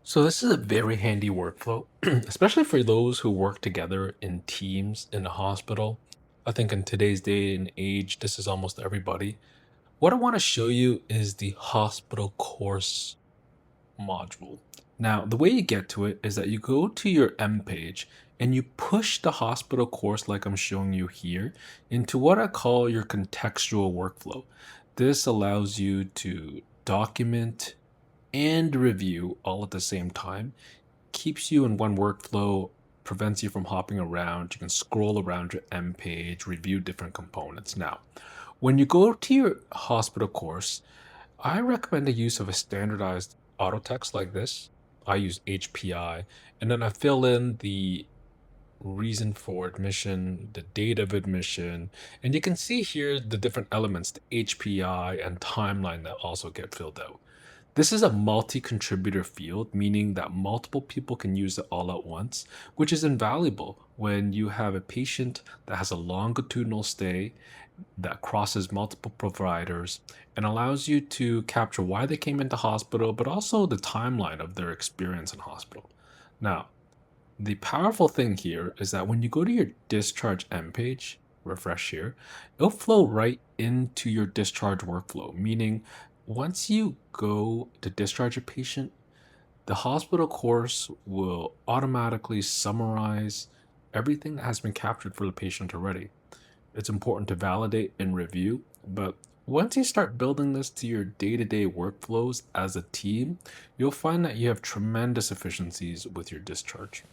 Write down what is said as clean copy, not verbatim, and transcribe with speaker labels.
Speaker 1: So this is a very handy workflow, especially for those who work together in teams in a hospital. I think in today's day and age, this is almost everybody. What I want to show you is the hospital course module. Now, the way you get to it is that you go to your M page and you push the hospital course, like I'm showing you here, into what I call your contextual workflow. This allows you to document and review all at the same time, keeps you in one workflow, prevents you from hopping around. You can scroll around your M page, review different components. Now, when you go to your hospital course, I recommend the use of a standardized auto text like this. I use HPI, and then I fill in the reason for admission, the date of admission, and you can see here the different elements, the HPI and timeline that also get filled out. This is a multi-contributor field, meaning that multiple people can use it all at once, which is invaluable when you have a patient that has a longitudinal stay that crosses multiple providers and allows you to capture why they came into hospital, but also the timeline of their experience in hospital. Now, the powerful thing here is that when you go to your discharge M page, refresh here, it'll flow right into your discharge workflow, meaning once you go to discharge a patient, the hospital course will automatically summarize everything that has been captured for the patient already. It's important to validate and review, but once you start building this to your day-to-day workflows as a team, you'll find that you have tremendous efficiencies with your discharge.